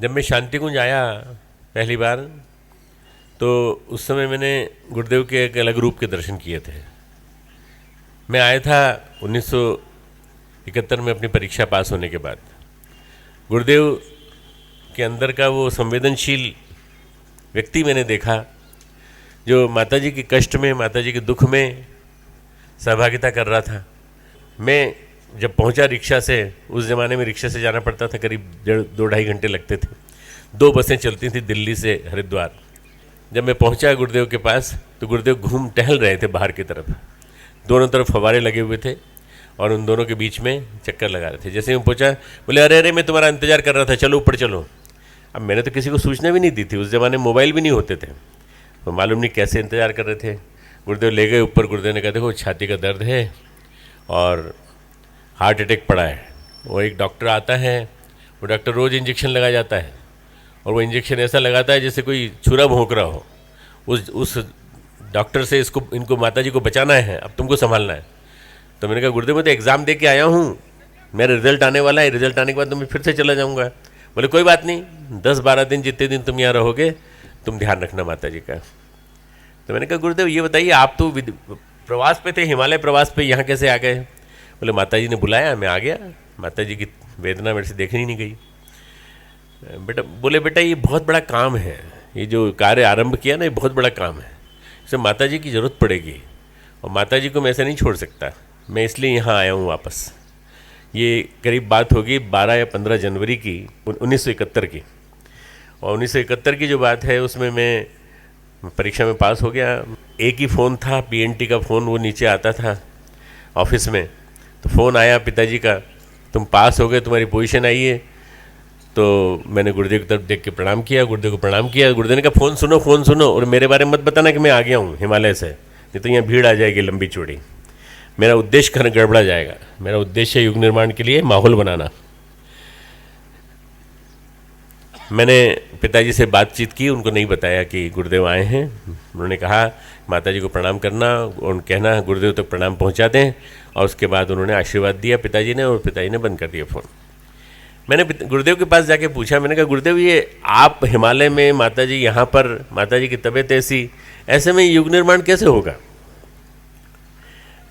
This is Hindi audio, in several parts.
जब मैं शांति कुंज आया पहली बार तो उस समय मैंने गुरुदेव के एक अलग रूप के दर्शन किए थे। मैं आया था 1971 में अपनी परीक्षा पास होने के बाद। गुरुदेव के अंदर का वो संवेदनशील व्यक्ति मैंने देखा जो माताजी के कष्ट में, माताजी के दुख में सहभागिता कर रहा था। मैं जब पहुंचा रिक्शा से, उस ज़माने में रिक्शा से जाना पड़ता था, करीब 2-2.5 घंटे लगते थे। 2 बसें चलती थी दिल्ली से हरिद्वार। जब मैं पहुंचा गुरुदेव के पास तो गुरुदेव घूम टहल रहे थे बाहर की तरफ। दोनों तरफ फव्वारे लगे हुए थे और उन दोनों के बीच में चक्कर लगा रहे थे। जैसे ही मैं पहुंचा, बोले अरे अरे मैं तुम्हारा इंतजार कर रहा था, चलो ऊपर चलो। अब मैंने तो किसी को सूचना भी नहीं दी थी, उस ज़माने में मोबाइल भी नहीं होते थे, तो मालूम नहीं कैसे इंतज़ार कर रहे थे। गुरुदेव ले गए ऊपर। गुरुदेव ने कहा देखो छाती का दर्द है और हार्ट अटैक पड़ा है। वो एक डॉक्टर आता है, वो डॉक्टर रोज़ इंजेक्शन लगा जाता है और वो इंजेक्शन ऐसा लगाता है जैसे कोई छुरा भोंक रहा हो। उस डॉक्टर से इनको माताजी को बचाना है, अब तुमको संभालना है। तो मैंने कहा गुरुदेव मैं तो एग्ज़ाम दे के आया हूँ, मेरा रिजल्ट आने वाला है, रिजल्ट आने के बाद तो मैं फिर से चला जाऊँगा। बोले कोई बात नहीं, 10-12 दिन जितने दिन तुम यहाँ रहोगे तुम ध्यान रखना माताजी का। तो मैंने कहा गुरुदेव ये बताइए, आप तो प्रवास पे थे, हिमालय प्रवास पे, यहाँ कैसे आ गए? बोले माताजी ने बुलाया, मैं आ गया। माताजी की वेदना मेरे से देखनी नहीं गई। बेटा ये बहुत बड़ा काम है, ये जो कार्य आरंभ किया ना, ये बहुत बड़ा काम है, इसमें माताजी की ज़रूरत पड़ेगी और माताजी को मैं ऐसे नहीं छोड़ सकता। मैं इसलिए यहाँ आया हूँ वापस। ये करीब बात होगी 12 या 15 जनवरी की 1971 की। और 1971 की जो बात है उसमें मैं परीक्षा में पास हो गया। एक ही फ़ोन था, PNT का फ़ोन, वो नीचे आता था ऑफिस में। तो फ़ोन आया पिताजी का, तुम पास हो गए, तुम्हारी पोजीशन आई है। तो मैंने गुरुदेव की तरफ देख के प्रणाम किया, गुरुदेव को प्रणाम किया। गुरुदेव ने कहा फ़ोन सुनो और मेरे बारे में मत बताना कि मैं आ गया हूँ हिमालय से, नहीं तो यहाँ भीड़ आ जाएगी लंबी चौड़ी, मेरा उद्देश्य गड़बड़ा जाएगा। मेरा उद्देश्य है युग निर्माण के लिए माहौल बनाना। मैंने पिताजी से बातचीत की, उनको नहीं बताया कि गुरुदेव आए हैं। उन्होंने कहा माताजी को प्रणाम करना और कहना गुरुदेव तक प्रणाम पहुंचा दें, और उसके बाद उन्होंने आशीर्वाद दिया पिताजी ने, और पिताजी ने बंद कर दिया फ़ोन। मैंने गुरुदेव के पास जाके पूछा, मैंने कहा गुरुदेव ये आप हिमालय में, माताजी यहाँ पर, माताजी की तबीयत ऐसे में युग निर्माण कैसे होगा?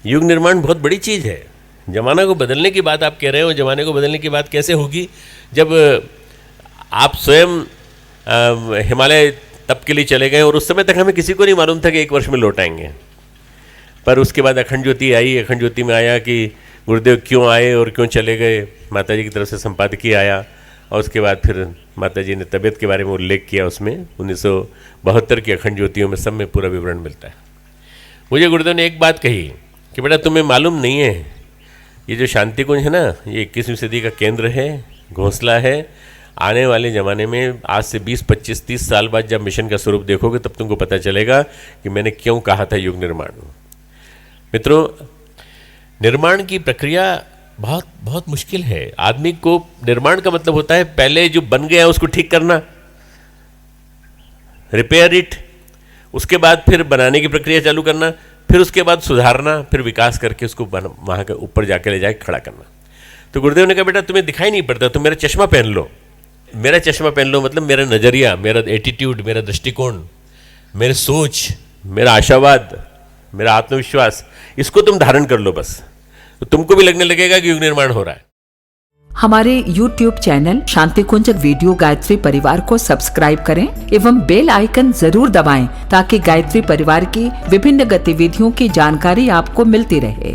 युग निर्माण बहुत बड़ी चीज़ है। ज़माना को बदलने की बात आप कह रहे हो, ज़माने को बदलने की बात कैसे होगी जब आप स्वयं हिमालय तप के लिए चले गए, और उस समय तक हमें किसी को नहीं मालूम था कि 1 वर्ष में लौट आएंगे। पर उसके बाद अखंड ज्योति आई। अखंड ज्योति में आया कि गुरुदेव क्यों आए और क्यों चले गए, माताजी की तरफ से संपादकीय आया, और उसके बाद फिर माताजी ने तबीयत के बारे में उल्लेख किया। उसमें 1972 की अखंड ज्योतियों में सब में पूरा विवरण मिलता है। मुझे गुरुदेव ने एक बात कही कि बेटा तुम्हें मालूम नहीं है, ये जो शांति कुंज है ना, ये 21वीं सदी का केंद्र है, घोंसला है। आने वाले ज़माने में आज से 20, 25, 30 साल बाद जब मिशन का स्वरूप देखोगे तब तुमको पता चलेगा कि मैंने क्यों कहा था युग निर्माण। मित्रों, निर्माण की प्रक्रिया बहुत बहुत मुश्किल है। आदमी को निर्माण का मतलब होता है पहले जो बन गया उसको ठीक करना, रिपेयर इट, उसके बाद फिर बनाने की प्रक्रिया चालू करना, फिर उसके बाद सुधारना, फिर विकास करके उसको वहाँ के ऊपर जाके ले जाके खड़ा करना। तो गुरुदेव ने कहा बेटा तुम्हें दिखाई नहीं पड़ता, तुम मेरा चश्मा पहन लो। मेरा चश्मा पहन लो मतलब मेरा नज़रिया, मेरा एटीट्यूड, मेरा दृष्टिकोण, मेरी सोच, मेरा आशावाद, मेरा आत्मविश्वास, इसको तुम धारण कर लो बस, तो तुमको भी लगने लगेगा कि युग निर्माण हो रहा है। हमारे YouTube चैनल शांति कुंज वीडियो गायत्री परिवार को सब्सक्राइब करें एवं बेल आइकन जरूर दबाएं ताकि गायत्री परिवार की विभिन्न गतिविधियों की जानकारी आपको मिलती रहे।